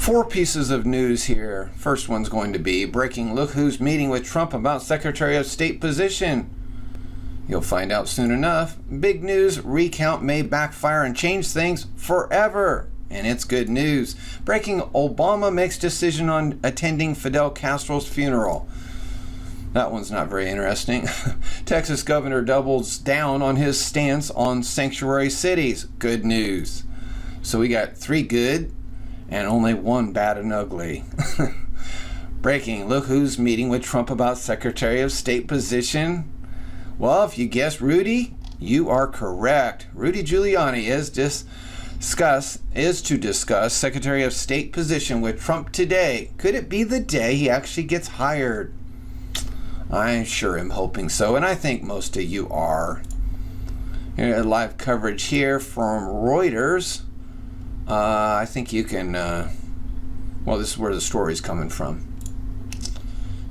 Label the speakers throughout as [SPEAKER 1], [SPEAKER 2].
[SPEAKER 1] Four pieces of news here. First one's going to be breaking. Look who's meeting with Trump about Secretary of State position. You'll find out soon enough. Big news, recount may backfire and change things forever. And it's good news. Breaking, Obama makes decision on attending Fidel Castro's funeral. That one's not very interesting. Texas governor doubles down on his stance on sanctuary cities. Good news. So we got three good and only one bad and ugly. Breaking, look who's meeting with Trump about Secretary of State position. Well, if you guessed Rudy, you are correct. Rudy Giuliani is to discuss Secretary of State position with Trump today. Could it be the day he actually gets hired? I sure am hoping so, and I think most of you are. Live coverage here from Reuters. I think you can, well, this is where the story's coming from.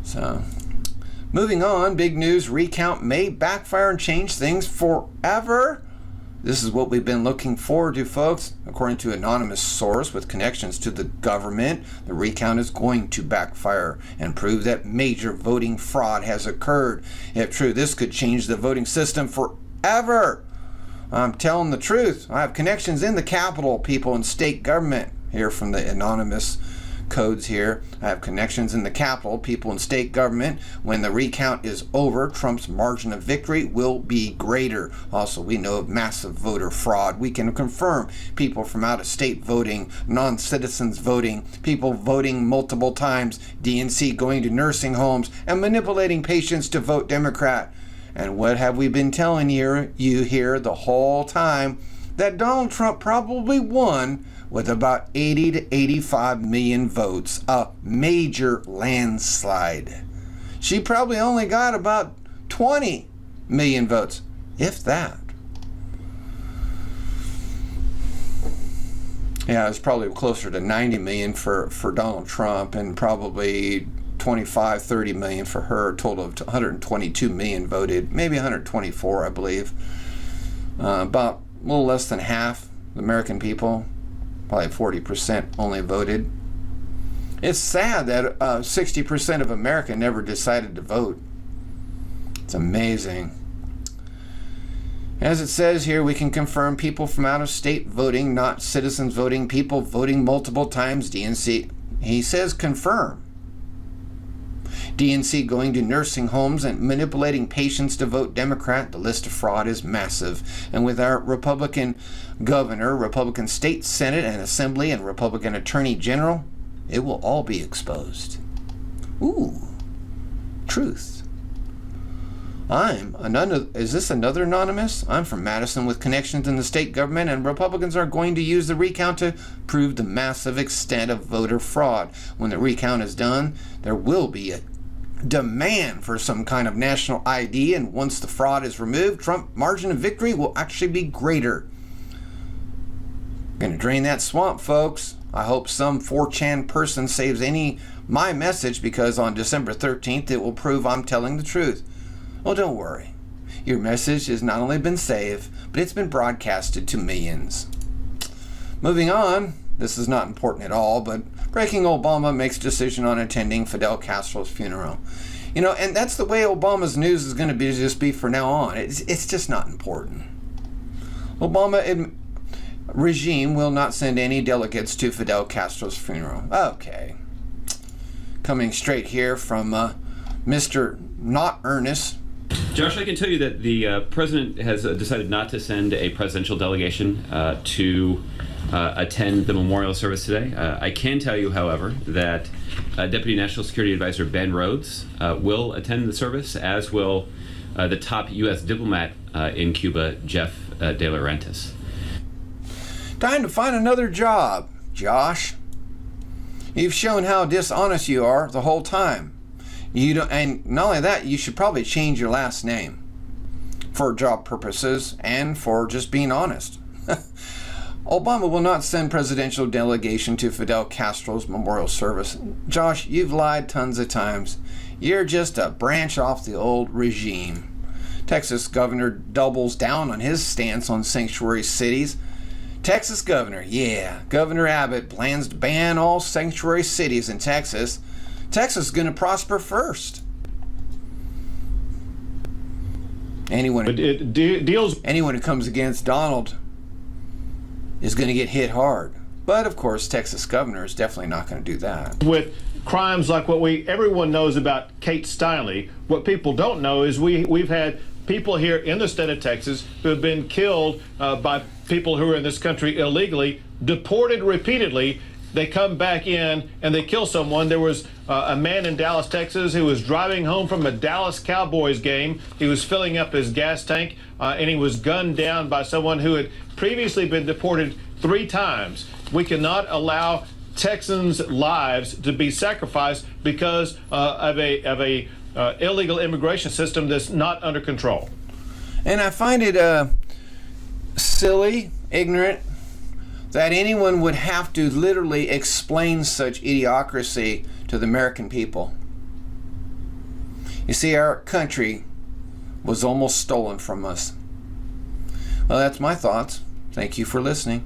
[SPEAKER 1] So, moving on, big news, recount may backfire and change things forever. This is what we've been looking forward to, folks. According to an anonymous source with connections to the government, the recount is going to backfire and prove that major voting fraud has occurred. If true, this could change the voting system forever. I'm telling the truth. I have connections in the Capitol, people, and state government. Here from the anonymous codes here. I have connections in the Capitol, people, and state government. When the recount is over, Trump's margin of victory will be greater. Also, we know of massive voter fraud. We can confirm people from out of state voting, non-citizens voting, people voting multiple times, DNC going to nursing homes, and manipulating patients to vote Democrat. And what have we been telling you here the whole time? That Donald Trump probably won with about 80 to 85 million votes, a major landslide. She probably only got about 20 million votes, if that. Yeah, it was probably closer to 90 million for Donald Trump and probably 25, 30 million for her, a total of 122 million voted, maybe 124, I believe. About a little less than half the American people, probably 40% only voted. It's sad that 60% of America never decided to vote. It's amazing. As it says here, we can confirm people from out of state voting, not citizens voting, people voting multiple times, DNC. He says confirm. DNC going to nursing homes and manipulating patients to vote Democrat. The list of fraud is massive. And with our Republican governor, Republican state senate and assembly, and Republican attorney general, it will all be exposed. Ooh, truth. Is this another anonymous? I'm from Madison with connections in the state government, and Republicans are going to use the recount to prove the massive extent of voter fraud. When the recount is done, there will be a demand for some kind of national ID, and once the fraud is removed, Trump's margin of victory will actually be greater. Gonna drain that swamp, folks. I hope some 4chan person saves my message, because on December 13th it will prove I'm telling the truth. Well, don't worry. Your message has not only been saved, but it's been broadcasted to millions. Moving on, this is not important at all, but breaking, Obama makes decision on attending Fidel Castro's funeral. And that's the way Obama's news is going to be for now on. It's just not important. Obama regime will not send any delegates to Fidel Castro's funeral. Okay. Coming straight here from Mr. Not Ernest.
[SPEAKER 2] Josh, I can tell you that the president has decided not to send a presidential delegation to attend the memorial service today. I can tell you, however, that Deputy National Security Advisor Ben Rhodes will attend the service, as will the top U.S. diplomat in Cuba, Jeff De Laurentiis.
[SPEAKER 1] Time to find another job, Josh. You've shown how dishonest you are the whole time. And not only that, you should probably change your last name for job purposes and for just being honest. Obama will not send presidential delegation to Fidel Castro's memorial service. Josh, you've lied tons of times. You're just a branch off the old regime. Texas governor doubles down on his stance on sanctuary cities. Texas governor, yeah. Governor Abbott plans to ban all sanctuary cities in Texas. Texas is going to prosper first. Anyone who comes against Donald is going to get hit hard. But of course, Texas governor is definitely not going to do that.
[SPEAKER 3] With crimes like what everyone knows about Kate Steinle, what people don't know is we've had people here in the state of Texas who have been killed by people who are in this country illegally, deported repeatedly. They come back in and they kill someone. There was a man in Dallas, Texas, who was driving home from a Dallas Cowboys game. He was filling up his gas tank and he was gunned down by someone who had previously been deported 3 times. We cannot allow Texans' lives to be sacrificed because of a illegal immigration system that's not under control.
[SPEAKER 1] And I find it silly, ignorant, that anyone would have to literally explain such idiocracy to the American people. You see, our country was almost stolen from us. Well, that's my thoughts. Thank you for listening.